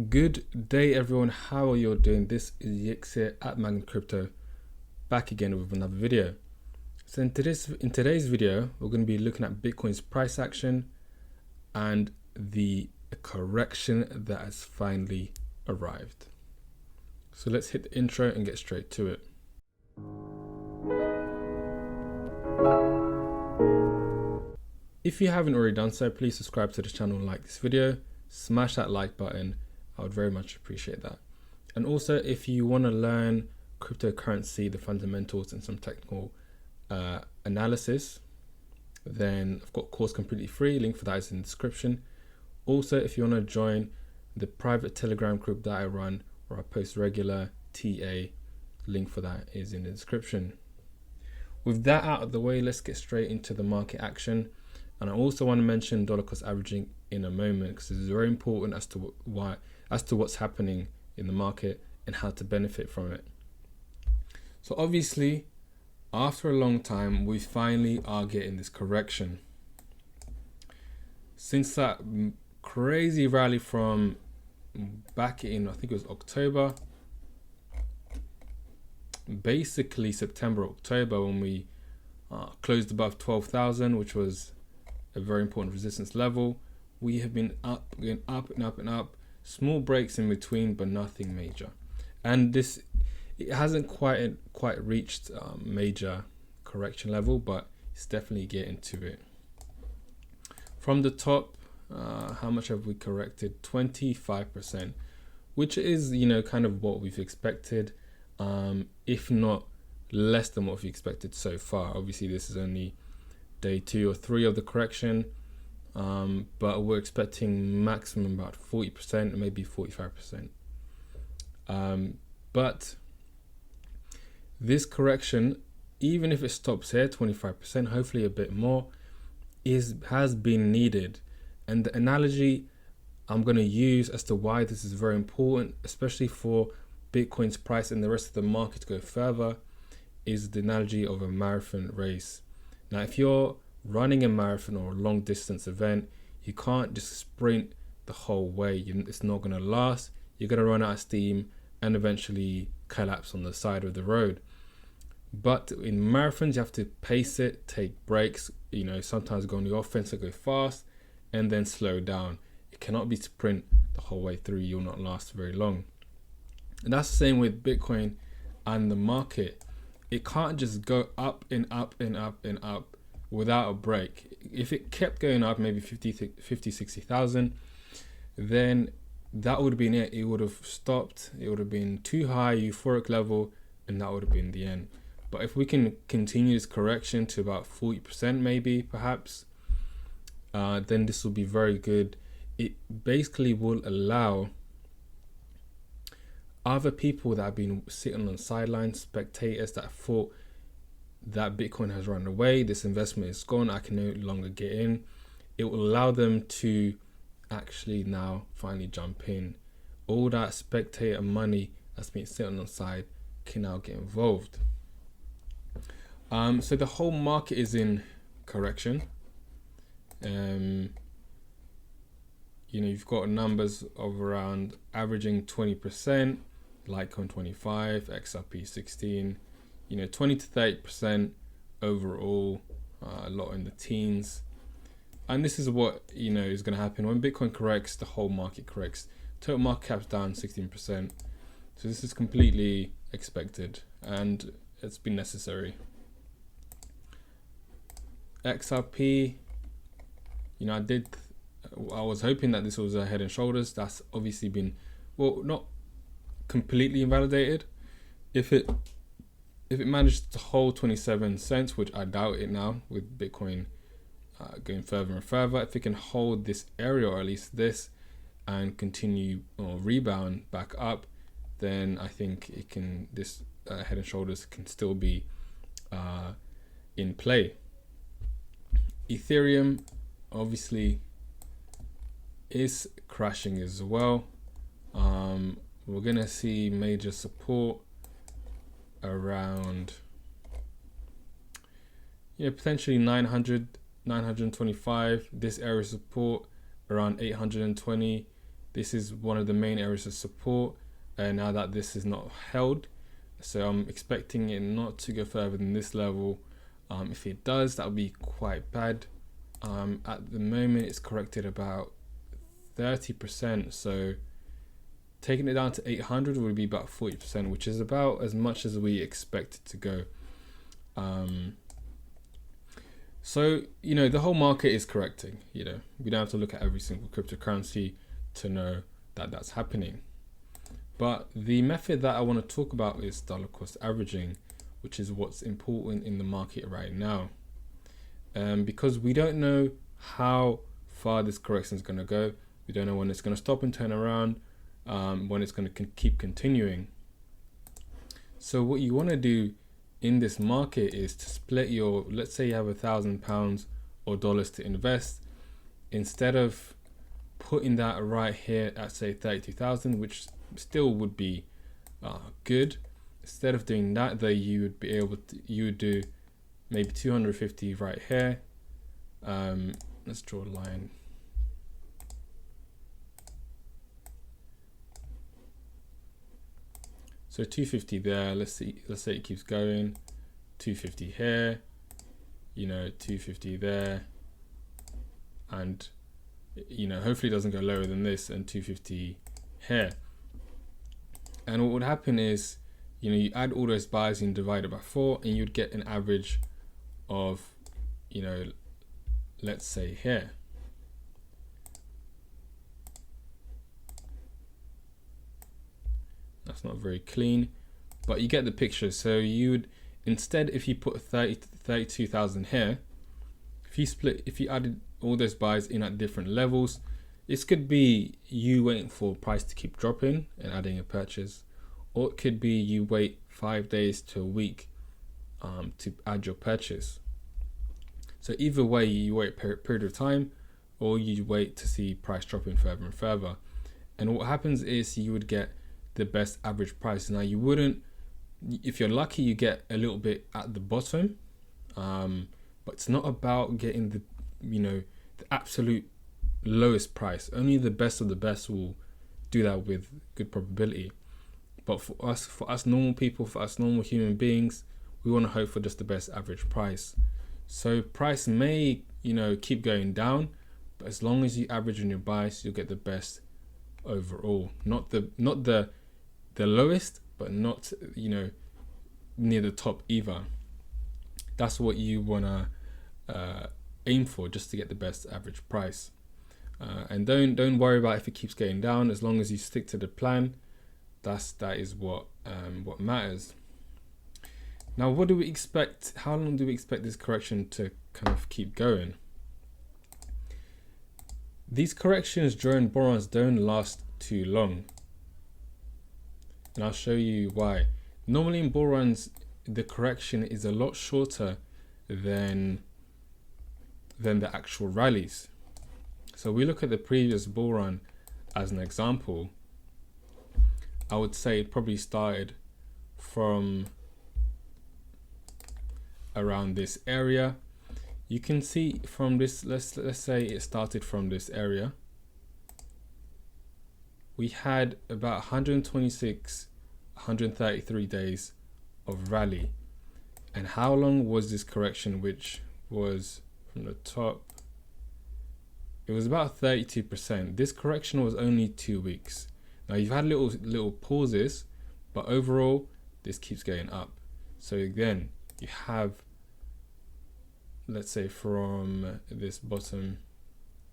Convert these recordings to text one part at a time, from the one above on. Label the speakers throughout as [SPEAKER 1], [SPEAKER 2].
[SPEAKER 1] Good day, everyone. How are you all doing? This is Yix here at Magnet Crypto, back again with another video. So in today's video, we're going to be looking at Bitcoin's price action and the correction that has finally arrived. So let's hit the intro and get straight to it. If you haven't already done so, please subscribe to the channel and like this video. Smash that like button. I would very much appreciate that. And also, if you want to learn cryptocurrency, the fundamentals and some technical analysis, then I've got a course completely free. Link for that is in the description. Also, if you want to join the private Telegram group that I run, where I post regular TA, link for that is in the description. With that out of the way, let's get straight into the market action. And I also want to mention dollar cost averaging in a moment, because it's very important as to what's happening in the market and how to benefit from it. So obviously, after a long time, we finally are getting this correction. Since that crazy rally from back in, I think it was October, basically September, October, when we closed above 12,000, which was a very important resistance level, we have been up, going up and up and up. Small breaks in between, but nothing major. And it hasn't quite reached major correction level, but it's definitely getting to it. From the top, how much have we corrected? 25%, which is, kind of what we've expected, if not less than what we expected so far. Obviously, this is only day 2 or 3 of the correction. But we're expecting maximum about 40%, maybe 45%. But this correction, even if it stops here, 25%, hopefully a bit more, has been needed. And the analogy I'm going to use as to why this is very important, especially for Bitcoin's price and the rest of the market to go further, is the analogy of a marathon race. Now, if you're running a marathon or a long distance event, you can't just sprint the whole way. It's not going to last. You're going to run out of steam and eventually collapse on the side of the road. But in marathons, you have to pace it, take breaks, sometimes go on the offense or go fast and then slow down. It cannot be sprint the whole way through. You'll not last very long. And that's the same with Bitcoin and the market. It can't just go up and up and up and up without a break. If it kept going up, maybe 60,000, then that would have been it. It would have stopped. It would have been too high, euphoric level, and that would have been the end. But if we can continue this correction to about 40%, maybe, perhaps, then this will be very good. It basically will allow other people that have been sitting on the sidelines, spectators that thought that Bitcoin has run away, this investment is gone, I can no longer get in. It will allow them to actually now finally jump in. All that spectator money that's been sitting on the side can now get involved. So the whole market is in correction. You've got numbers of around averaging 20%, litecoin 25, XRP 16, 20 to 30% overall, a lot in the teens. And this is what, is going to happen. When Bitcoin corrects, the whole market corrects. Total market cap's down 16%. So this is completely expected and it's been necessary. XRP, I was hoping that this was a head and shoulders. That's obviously been, not completely invalidated. If it managed to hold 27 cents, which I doubt it now with Bitcoin going further and further, if it can hold this area, or at least this, and continue or rebound back up, then I think it can. This head and shoulders can still be in play. Ethereum obviously is crashing as well. We're gonna see major support around potentially 900, 925. This area support around 820, This is one of the main areas of support now that this is not held. So I'm expecting it not to go further than this level. If it does, that would be quite bad. At the moment it's corrected about 30%, so taking it down to 800 would be about 40%, which is about as much as we expect it to go. So, you know, the whole market is correcting. You know, we don't have to look at every single cryptocurrency to know that that's happening. But the method that I want to talk about is dollar cost averaging, which is what's important in the market right now. Because we don't know how far this correction is going to go. We don't know when it's going to stop and turn around, when it's going to keep continuing. So what you want to do in this market is to split your, let's say you have £1,000 or dollars to invest. Instead of putting that right here at say 32,000, which still would be good, instead of doing that, though, you would be able to, you would do maybe 250 right here. Let's draw a line. So 250 there. Let's say it keeps going. 250 here. You know, 250 there, and you know, hopefully it doesn't go lower than this, and 250 here. And what would happen is, you know, you add all those buys and divide it by 4, and you'd get an average of, you know, let's say here. That's not very clean, but you get the picture. So you would, instead, if you put 32,000 here, if you added all those buys in at different levels, this could be you waiting for price to keep dropping and adding a purchase, or it could be you wait 5 days to a week to add your purchase. So either way, you wait a period of time, or you wait to see price dropping further and further. And what happens is you would get the best average price. Now you wouldn't, if you're lucky, you get a little bit at the bottom, but it's not about getting the, you know, the absolute lowest price. Only the best of the best will do that with good probability. But for us normal people, for us normal human beings, we want to hope for just the best average price. So price may, you know, keep going down, but as long as you average on your buys, you'll get the best overall. Not the lowest, but not, you know, near the top either. That's what you wanna aim for, just to get the best average price. And don't worry about if it keeps going down. As long as you stick to the plan, that is what matters. Now, what do we expect? How long do we expect this correction to kind of keep going? These corrections during bull runs don't last too long, and I'll show you why. Normally in bull runs, the correction is a lot shorter than the actual rallies. So we look at the previous bull run as an example. I would say it probably started from around this area. You can see from this, let's say it started from this area. We had about 126, 133 days of rally. And how long was this correction, which was from the top? It was about 32%. This correction was only 2 weeks. Now you've had little pauses, but overall this keeps going up. So again, you have, let's say from this bottom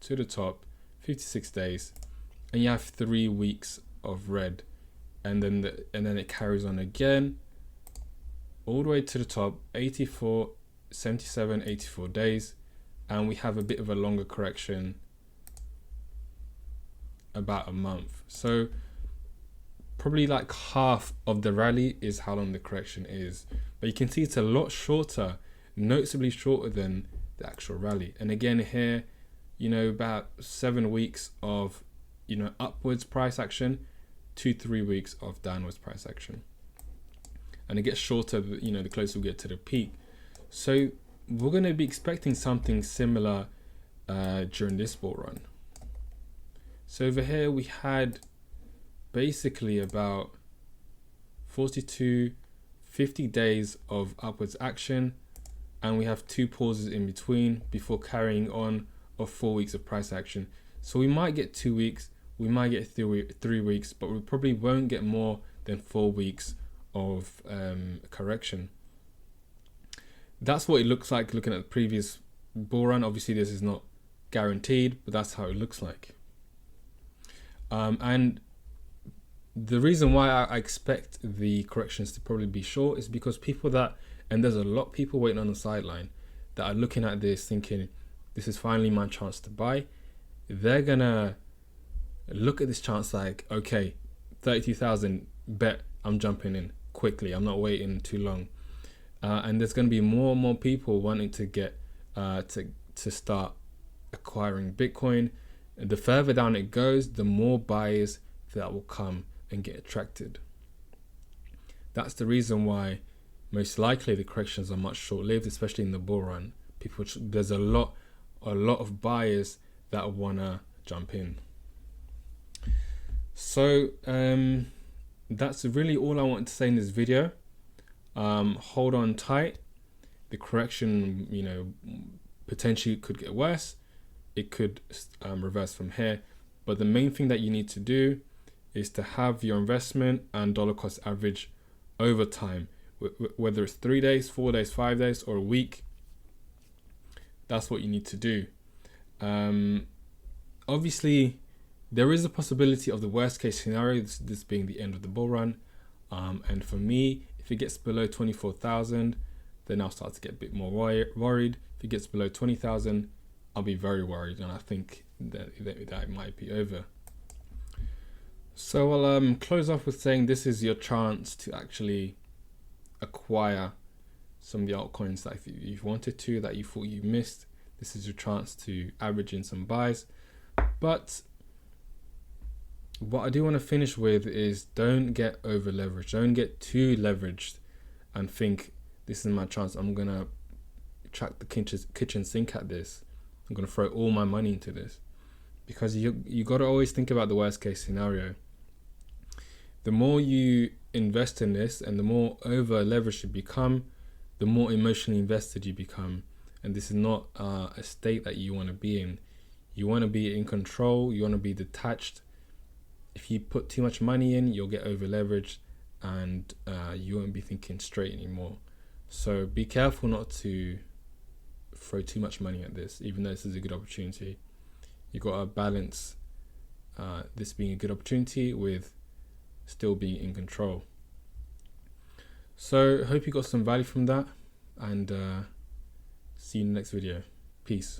[SPEAKER 1] to the top, 56 days, and you have 3 weeks of red, and then it carries on again all the way to the top, 84, 77, 84 days, and we have a bit of a longer correction, about a month. So probably like half of the rally is how long the correction is, but you can see it's a lot shorter, noticeably shorter than the actual rally. And again here, you know, about 7 weeks of, you know, upwards price action, 2-3 weeks of downwards price action, and it gets shorter, you know, the closer we get to the peak. So we're going to be expecting something similar during this bull run. So over here we had basically about 50 days of upwards action, and we have 2 pauses in between before carrying on of 4 weeks of price action. So we might get 2 weeks, we might get 3 weeks, but we probably won't get more than 4 weeks of correction. That's what it looks like looking at the previous bull run. Obviously this is not guaranteed, but that's how it looks like. And the reason why I expect the corrections to probably be short is because there's a lot of people waiting on the sideline that are looking at this thinking, this is finally my chance to buy. They're gonna look at this chance like, okay, 32,000, bet I'm jumping in quickly. I'm not waiting too long. And there's going to be more and more people wanting to get to start acquiring Bitcoin. And the further down it goes, the more buyers that will come and get attracted. That's the reason why most likely the corrections are much short-lived, especially in the bull run. There's a lot of buyers that wanna jump in. So that's really all I want to say in this video. Hold on tight. The correction, potentially could get worse. It could reverse from here, but the main thing that you need to do is to have your investment and dollar cost average over time, whether it's 3 days, 4 days, 5 days, or a week. That's what you need to do. Obviously, there is a possibility of the worst case scenario, this being the end of the bull run. And for me, if it gets below 24,000, then I'll start to get a bit more worried. If it gets below 20,000, I'll be very worried, and I think that it might be over. So I'll close off with saying this is your chance to actually acquire some of the altcoins that you've wanted to, that you thought you missed. This is your chance to average in some buys. But what I do want to finish with is, don't get over leveraged. Don't get too leveraged and think, this is my chance. I'm going to track the kitchen sink at this. I'm going to throw all my money into this. Because you got to always think about the worst case scenario. The more you invest in this and the more over leveraged you become, the more emotionally invested you become. And this is not a state that you want to be in. You want to be in control. You want to be detached. If you put too much money in, you'll get over leveraged and you won't be thinking straight anymore. So be careful not to throw too much money at this, even though this is a good opportunity. You got to balance this being a good opportunity with still being in control. So hope you got some value from that, and see you in the next video. Peace.